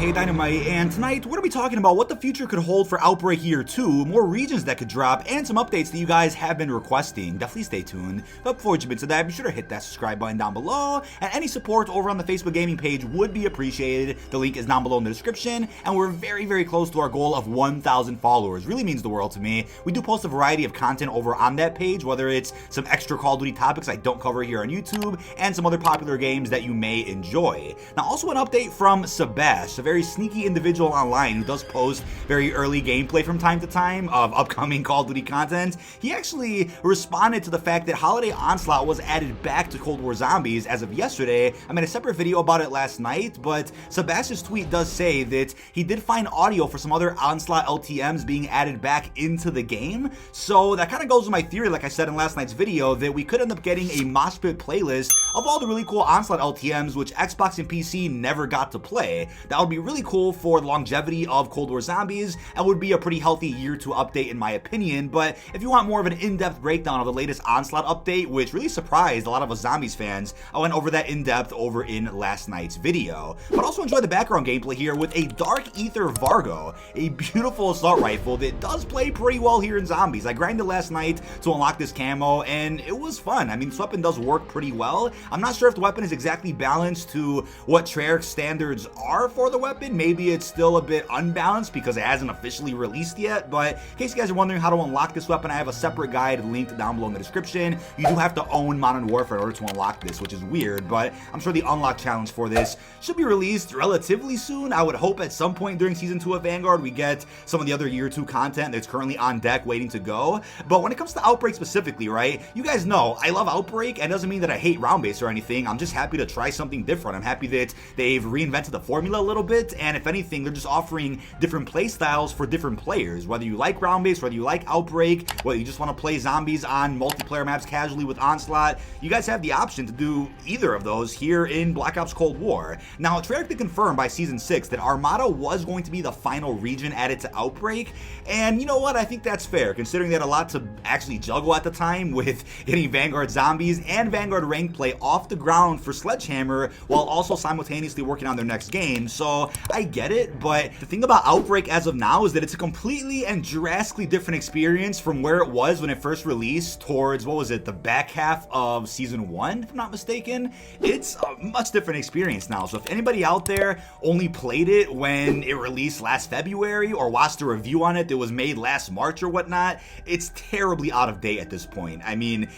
dkdynamite, and tonight we're going to be talking about what the future could hold for Outbreak Year 2, more regions that could drop, and some updates that you guys have been requesting. Definitely stay tuned. But before we jump into that, be sure to hit that subscribe button down below, and any support over on the Facebook gaming page would be appreciated. The link is down below in the description, and we're very close to our goal of 1,000 followers. Really means the world to me. We do post a variety of content over on that page, whether it's some extra Call of Duty topics I don't cover here on YouTube, and some other popular games that you may enjoy. Now, also an update from Sebas, a very sneaky individual online who does post very early gameplay from time to time of upcoming Call of Duty content. He actually responded to the fact that Holiday Onslaught was added back to Cold War Zombies as of yesterday. I made a separate video about it last night, but Sebas's tweet does say that he did find audio for some other Onslaught LTMs being added back into the game. So that kind of goes with my theory, like I said in last night's video, that we could end up getting a Mosh Pit playlist of all the really cool Onslaught LTMs which Xbox and PC never got to play. That would be really cool for the longevity of Cold War Zombies and would be a pretty healthy Year 2 update in my opinion. But if you want more of an in-depth breakdown of the latest Onslaught update, which really surprised a lot of us Zombies fans, I went over that in depth over in last night's video. But also enjoy the background gameplay here with a Dark Aether Vargo, a beautiful assault rifle that does play pretty well here in Zombies. I grinded last night to unlock this camo and it was fun. I mean, this weapon does work pretty well. I'm not sure if the weapon is exactly balanced to what Treyarch standards are for the weapon. Maybe it's still a bit unbalanced because it hasn't officially released yet, but in case you guys are wondering how to unlock this weapon, I have a separate guide linked down below in the description. You do have to own Modern Warfare in order to unlock this, which is weird, but I'm sure the unlock challenge for this should be released relatively soon. I would hope at some point during Season 2 of Vanguard we get some of the other Year 2 content that's currently on deck waiting to go. But when it comes to Outbreak specifically, right, you guys know I love Outbreak, and it doesn't mean that I hate round-based or anything. I'm just happy to try something different. I'm happy that they've reinvented the formula a little bit, and if anything, they're just offering different play styles for different players. Whether you like round-based, whether you like Outbreak, whether you just want to play zombies on multiplayer maps casually with Onslaught, you guys have the option to do either of those here in Black Ops Cold War. Now, Treyarch did confirm by Season 6 that Armada was going to be the final region added to Outbreak, and you know what? I think that's fair, considering they had a lot to actually juggle at the time with getting Vanguard Zombies and Vanguard Ranked play off the ground for Sledgehammer while also simultaneously working on their next game. So I get it, but the thing about Outbreak as of now is that it's a completely and drastically different experience from where it was when it first released towards, what was it, the back half of Season 1, if I'm not mistaken. It's a much different experience now. So if anybody out there only played it when it released last February or watched a review on it that was made last March or whatnot, it's terribly out of date at this point. I mean,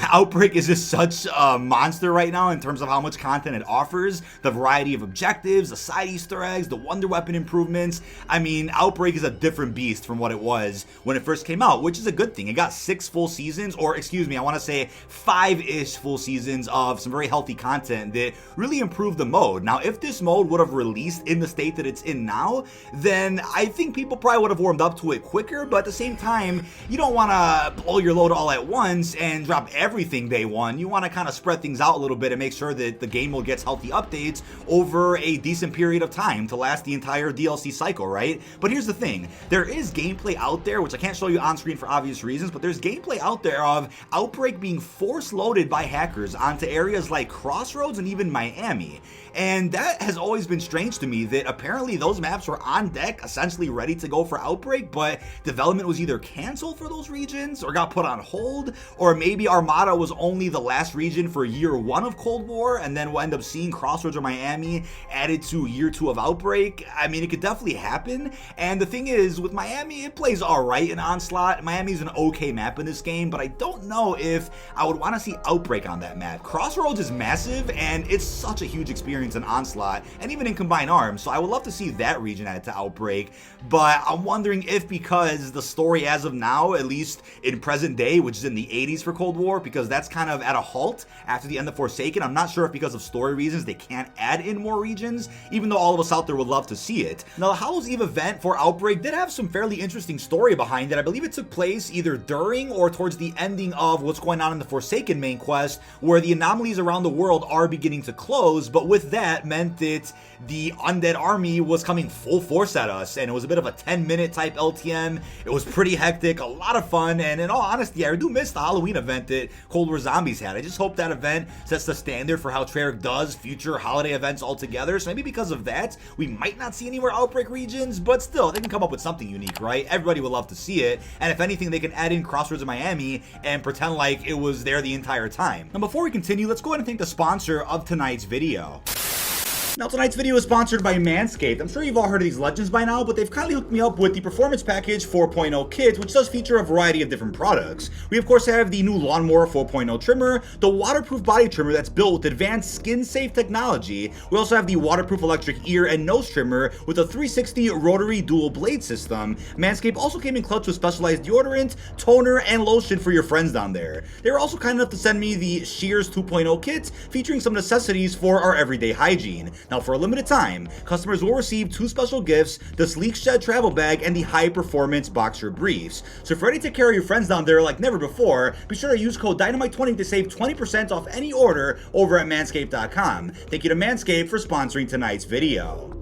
Outbreak is just such a monster right now in terms of how much content it offers, the variety of objectives, the side Easter eggs, the wonder weapon improvements. I mean, Outbreak is a different beast from what it was when it first came out, which is a good thing. It got 6 full seasons, or excuse me, I want to say 5-ish full seasons of some very healthy content that really improved the mode. Now, if this mode would have released in the state that it's in now, then I think people probably would have warmed up to it quicker, but at the same time, you don't want to blow your load all at once and drop everything day one. You want to kind of spread things out a little bit and make sure that the game will get healthy updates over a decent period of time to last the entire DLC cycle, right? But here's the thing, there is gameplay out there, which I can't show you on screen for obvious reasons, but there's gameplay out there of Outbreak being force loaded by hackers onto areas like Crossroads and even Miami. And that has always been strange to me, that apparently those maps were on deck, essentially ready to go for Outbreak, but development was either canceled for those regions or got put on hold, or maybe Armada was only the last region for Year 1 of Cold War, and then we'll end up seeing Crossroads or Miami added to Year 2 of Outbreak. I mean, it could definitely happen, and the thing is, with Miami, it plays alright in Onslaught. Miami's an okay map in this game, but I don't know if I would want to see Outbreak on that map. Crossroads is massive, and it's such a huge experience in Onslaught, and even in Combined Arms, so I would love to see that region added to Outbreak, but I'm wondering if because the story as of now, at least in present day, which is in the 80s for Cold War, because that's kind of at a halt after the end of Forsaken, I'm not sure if because of story reasons they can't add in more regions, even though all of us out there would love to see it. Now, the Hallows Eve event for Outbreak did have some fairly interesting story behind it. I believe it took place either during or towards the ending of what's going on in the Forsaken main quest, where the anomalies around the world are beginning to close, but with that meant that the undead army was coming full force at us, and it was a bit of a 10-minute type LTM. It was pretty hectic, a lot of fun, and in all honesty, I do miss the Halloween event that Cold War Zombies had. I just hope that event sets the standard for how Treyarch does future holiday events altogether, so maybe because of that, that. We might not see any more Outbreak regions, but still, they can come up with something unique, right? Everybody would love to see it, and if anything, they can add in Crossroads of Miami and pretend like it was there the entire time. Now, before we continue, let's go ahead and thank the sponsor of tonight's video. Now, tonight's video is sponsored by Manscaped. I'm sure you've all heard of these legends by now, but they've kindly hooked me up with the Performance Package 4.0 kit, which does feature a variety of different products. We, of course, have the new Lawnmower 4.0 trimmer, the waterproof body trimmer that's built with advanced skin-safe technology. We also have the waterproof electric ear and nose trimmer with a 360 rotary dual blade system. Manscaped also came in clutch with specialized deodorant, toner, and lotion for your friends down there. They were also kind enough to send me the Shears 2.0 kit, featuring some necessities for our everyday hygiene. Now, for a limited time, customers will receive 2 special gifts, the Sleek Shed travel bag and the High Performance Boxer Briefs. So if you're ready to take care of your friends down there like never before, be sure to use code DYNAMITE20 to save 20% off any order over at manscaped.com. Thank you to Manscaped for sponsoring tonight's video.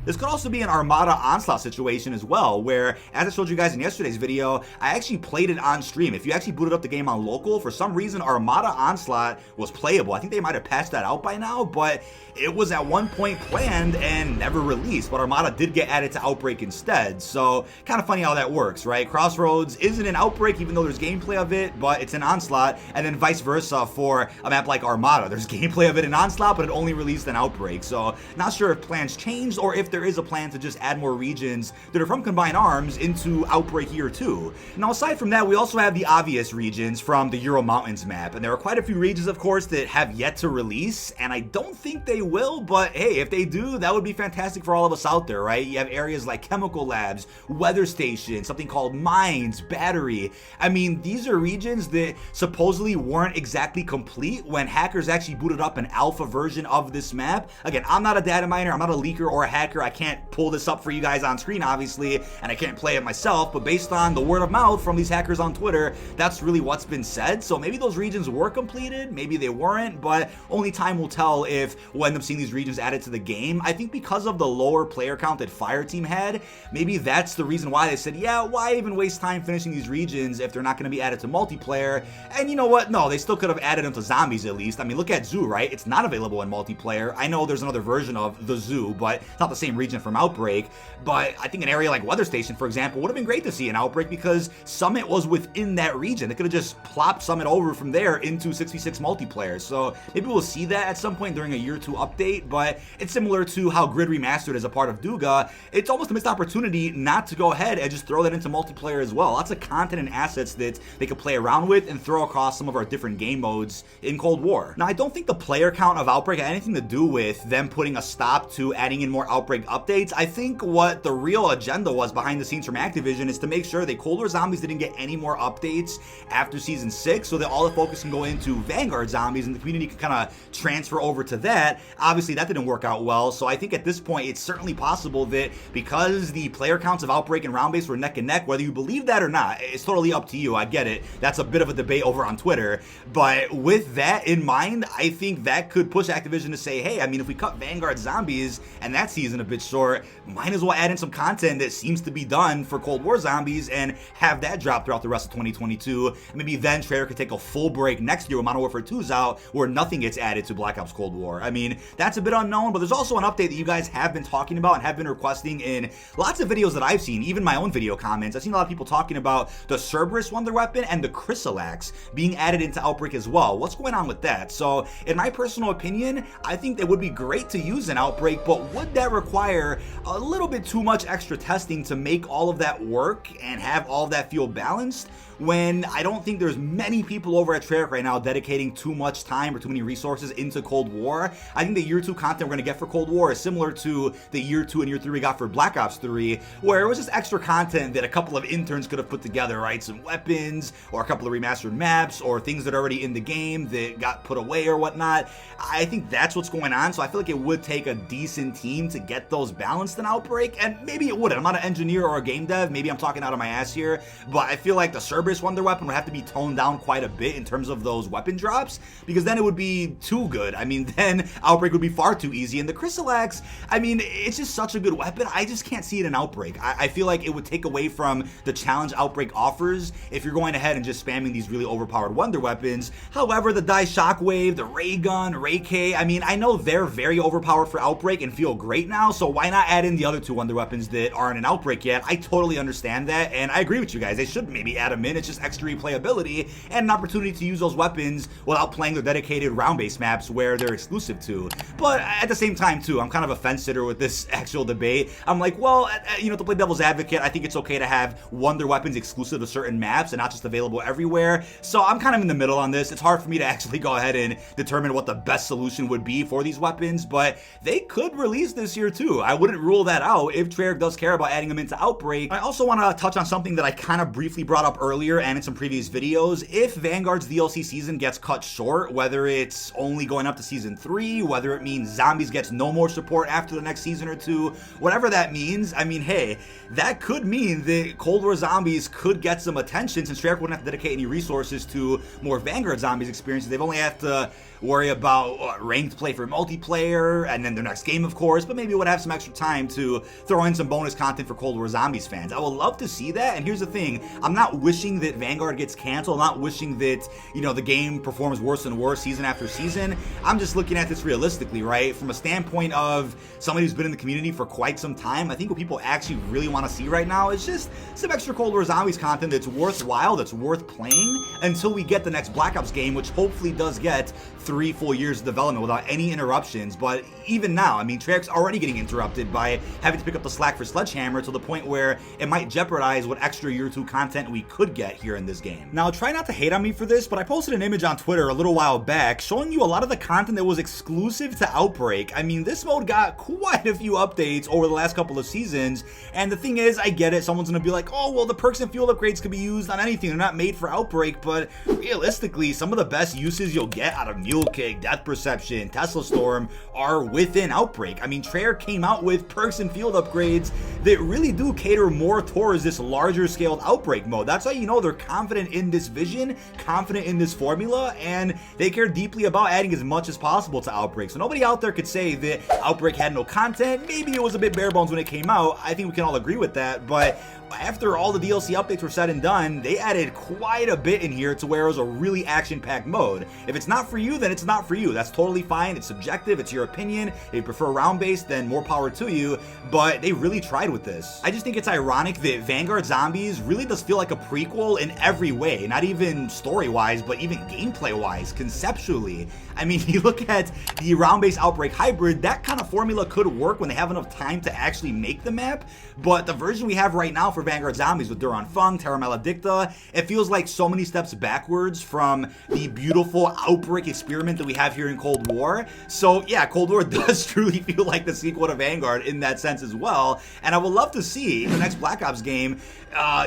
This could also be an Armada Onslaught situation as well, where, as I showed you guys in yesterday's video, I actually played it on stream. If you actually booted up the game on local, for some reason Armada Onslaught was playable. I think they might have patched that out by now, but it was at one point planned and never released, but Armada did get added to Outbreak instead, so kind of funny how that works, right? Crossroads isn't an Outbreak even though there's gameplay of it, but it's an Onslaught, and then vice versa for a map like Armada. There's gameplay of it in Onslaught, but it only released an Outbreak, so not sure if plans changed or if there is a plan to just add more regions that are from Combined Arms into Outbreak Year 2. Now, aside from that, we also have the obvious regions from the Euro Mountains map, and there are quite a few regions, of course, that have yet to release, and I don't think they will, but hey, if they do, that would be fantastic for all of us out there, right? You have areas like Chemical Labs, Weather Station, something called Mines, Battery. I mean, these are regions that supposedly weren't exactly complete when hackers actually booted up an alpha version of this map. Again, I'm not a data miner, I'm not a leaker or a hacker, I can't pull this up for you guys on screen, obviously, and I can't play it myself, but based on the word of mouth from these hackers on Twitter, that's really what's been said. So maybe those regions were completed, maybe they weren't, but only time will tell if we'll end up seeing these regions added to the game. I think because of the lower player count that Fireteam had, maybe that's the reason why they said, yeah, why even waste time finishing these regions if they're not going to be added to multiplayer? And you know what? No, they still could have added them to zombies at least. I mean, look at Zoo, right? It's not available in multiplayer. I know there's another version of the Zoo, but it's not the same region from Outbreak. But I think an area like Weather Station, for example, would have been great to see an Outbreak because Summit was within that region. They could have just plopped Summit over from there into 6v6 multiplayer. So maybe we'll see that at some point during a Year 2 update, but it's similar to how Grid Remastered is a part of Duga. It's almost a missed opportunity not to go ahead and just throw that into multiplayer as well. Lots of content and assets that they could play around with and throw across some of our different game modes in Cold War. Now, I don't think the player count of Outbreak had anything to do with them putting a stop to adding in more Outbreak updates. I think what the real agenda was behind the scenes from Activision is to make sure that Cold War Zombies didn't get any more updates after Season 6, so that all the focus can go into Vanguard Zombies and the community can kind of transfer over to that. Obviously, that didn't work out well, so I think at this point, it's certainly possible that because the player counts of Outbreak and Round Base were neck and neck, whether you believe that or not, it's totally up to you. I get it. That's a bit of a debate over on Twitter, but with that in mind, I think that could push Activision to say, hey, I mean, if we cut Vanguard Zombies and that season a bit short, might as well add in some content that seems to be done for Cold War Zombies and have that drop throughout the rest of 2022. Maybe then Treyarch could take a full break next year when Modern Warfare 2's out, where nothing gets added to Black Ops Cold War. I mean, that's a bit unknown, but there's also an update that you guys have been talking about and have been requesting in lots of videos that I've seen, even my own video comments. I've seen a lot of people talking about the Cerberus Wonder Weapon and the Chrysalax being added into Outbreak as well. What's going on with that? So, in my personal opinion, I think it would be great to use an Outbreak, but would that require a little bit too much extra testing to make all of that work and have all of that feel balanced? When I don't think there's many people over at Treyarch right now dedicating too much time or too many resources into Cold War. I think the Year 2 content we're going to get for Cold War is similar to the Year 2 and Year 3 we got for Black Ops 3, where it was just extra content that a couple of interns could have put together, right? Some weapons, or a couple of remastered maps, or things that are already in the game that got put away or whatnot. I think that's what's going on, so I feel like it would take a decent team to get those balanced in Outbreak, and maybe it wouldn't. I'm not an engineer or a game dev, maybe I'm talking out of my ass here, but I feel like the Cerberus Wonder Weapon would have to be toned down quite a bit in terms of those weapon drops, because then it would be too good. I mean, then Outbreak would be far too easy, and the Chrysalax, I mean, it's just such a good weapon, I just can't see it in Outbreak. I feel like it would take away from the challenge Outbreak offers if you're going ahead and just spamming these really overpowered wonder weapons. However, the Die Shockwave, the Ray Gun, Ray K, I mean, I know they're very overpowered for Outbreak and feel great now, so why not add in the other two wonder weapons that aren't in Outbreak yet? I totally understand that, and I agree with you guys. They should maybe add them in. It's just extra replayability and an opportunity to use those weapons without playing their dedicated round-based maps where they're exclusive to. But at the same time, too, I'm kind of a fence-sitter with this actual debate. I'm like, well, you know, to play devil's advocate, I think it's okay to have wonder weapons exclusive to certain maps and not just available everywhere. So I'm kind of in the middle on this. It's hard for me to actually go ahead and determine what the best solution would be for these weapons, but they could release this year too. I wouldn't rule that out if Treyarch does care about adding them into Outbreak. I also want to touch on something that I kind of briefly brought up earlier and in some previous videos. If Vanguard's DLC season gets cut short, whether it's only going up to season 3, whether it means Zombies gets no more support after the next season or two, whatever that means, I mean, hey, that could mean that Cold War Zombies could get some attention, since Treyarch wouldn't have to dedicate any resources to more Vanguard Zombies experiences. They've only have to worry about ranked play for multiplayer, and then their next game, of course, but maybe it would have some extra time to throw in some bonus content for Cold War Zombies fans. I would love to see that, and here's the thing, I'm not wishing that Vanguard gets canceled, I'm not wishing that, you know, the game performs worse and worse season after season. I'm just looking at this realistically, right? From a standpoint of somebody who's been in the community for quite some time, I think what people actually really want to see right now is just some extra Cold War Zombies content that's worthwhile, that's worth playing, until we get the next Black Ops game, which hopefully does get 3 full years of development without any interruptions. But even now, I mean, Treyarch's already getting interrupted by having to pick up the slack for Sledgehammer, to the point where it might jeopardize what extra year 2 content we could get here in this game. Now, try not to hate on me for this, but I posted an image on Twitter a little while back showing you a lot of the content that was exclusive to Outbreak. I mean, this mode got quite a few updates over the last couple of seasons, and the thing is, I get it, someone's gonna be like, oh, well, the perks and fuel upgrades could be used on anything, they're not made for Outbreak, but realistically, some of the best uses you'll get out of Mule Kick, Death Perception, Tesla Storm are within Outbreak. I mean, Treyarch came out with perks and field upgrades that really do cater more towards this larger scaled Outbreak mode. That's how you know they're confident in this vision, confident in this formula, and they care deeply about adding as much as possible to Outbreak. So nobody out there could say that Outbreak had no content. Maybe it was a bit bare bones when it came out. I think we can all agree with that, but after all the DLC updates were said and done, they added quite a bit in here to where it was a really action-packed mode. If it's not for you, then it's not for you. That's totally fine. It's subjective. It's your opinion. If you prefer round-based, then more power to you, but they really tried with this. I just think it's ironic that Vanguard Zombies really does feel like a prequel in every way, not even story-wise, but even gameplay-wise, conceptually. I mean, you look at the round-based Outbreak hybrid, that kind of formula could work when they have enough time to actually make the map, but the version we have right now for Vanguard Zombies with Duran Fung, Terra Maledicta, it feels like so many steps backwards from the beautiful Outbreak experiment that we have here in Cold War. So yeah, Cold War does truly feel like the sequel to Vanguard in that sense as well, and I would love to see in the next Black Ops game,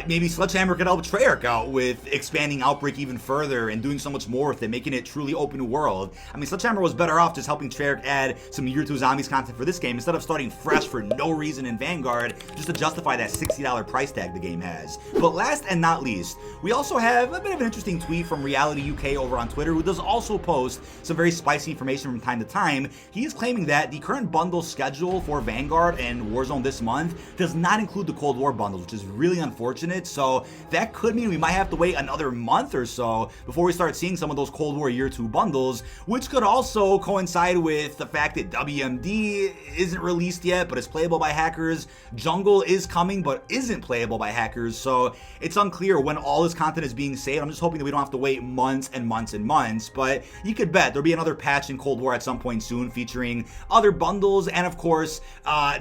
maybe Sledgehammer could help Treyarch out with expanding Outbreak even further and doing so much more with it, making it truly open world. I mean, Sledgehammer was better off just helping Treyarch add some Year 2 Zombies content for this game instead of starting fresh for no reason in Vanguard just to justify that $60 price tag the game has. But last and not least, we also have a bit of an interesting tweet from Reality UK over on Twitter, who does also post some very spicy information from time to time. He is claiming that the current bundle schedule for Vanguard and Warzone this month does not include the Cold War bundles, which is really unfortunate. So that could mean we might have to wait another month or so before we start seeing some of those Cold War Year 2 bundles, which could also coincide with the fact that WMD isn't released yet, but is playable by hackers. Jungle is coming, but isn't playable by hackers, so it's unclear when all this content is being saved. I'm just hoping that we don't have to wait months and months and months, but you could bet there'll be another patch in Cold War at some point soon featuring other bundles, and of course,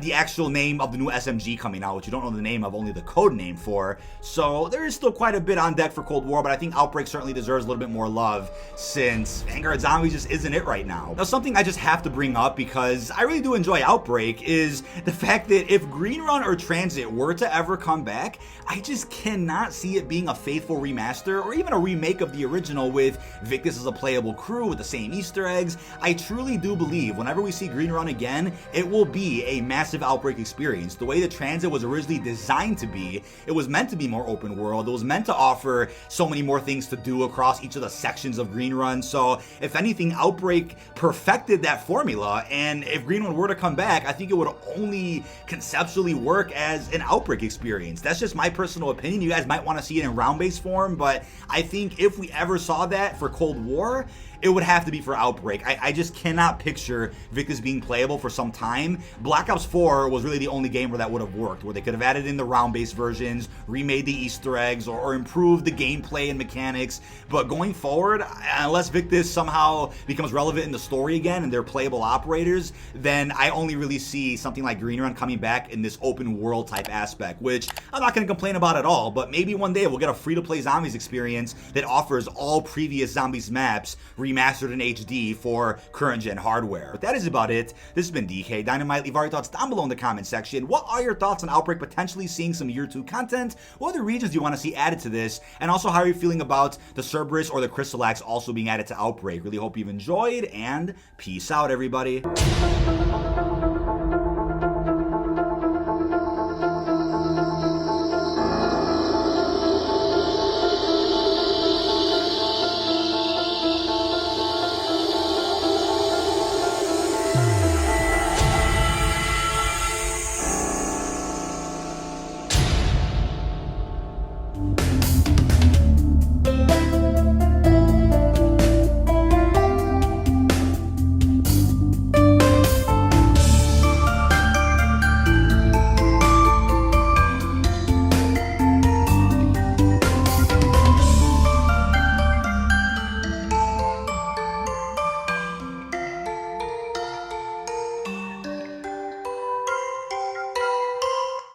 the actual name of the new SMG coming out, which you don't know the name of, only the code name for. So there is still quite a bit on deck for Cold War, but I think Outbreak certainly deserves a little bit more love, since Vanguard Zombies just isn't it right now. Now, something I just have to bring up, because I really do enjoy Outbreak, is the fact that if Green Run or Transit were to ever come back, I just cannot see it being a faithful remaster or even a remake of the original with Victus as a playable crew with the same Easter eggs. I truly do believe whenever we see Green Run again, it will will be a massive Outbreak experience. The way the transit was originally designed to be, it was meant to be more open world. It was meant to offer so many more things to do across each of the sections of Green Run. So if anything, Outbreak perfected that formula, and if Green Run were to come back, I think it would only conceptually work as an Outbreak experience. That's just my personal opinion. You guys might want to see it in round-based form, but I think if we ever saw that for Cold War, it would have to be for Outbreak. I just cannot picture Victus being playable for some time. Black Ops 4 was really the only game where that would have worked, where they could have added in the round-based versions, remade the Easter eggs, or improved the gameplay and mechanics. But going forward, unless Victus somehow becomes relevant in the story again and they're playable operators, then I only really see something like Green Run coming back in this open world type aspect, which I'm not going to complain about at all. But maybe one day we'll get a free-to-play Zombies experience that offers all previous Zombies maps remastered in HD for current gen hardware. But that is about it. This has been dkdynamite. Leave all your thoughts down below in the comment section. What are your thoughts on Outbreak potentially seeing some year 2 content? What other regions do you want to see added to this? And also, how are you feeling about the Cerberus or the Chrysalax also being added to Outbreak? Really hope you've enjoyed, and peace out, everybody.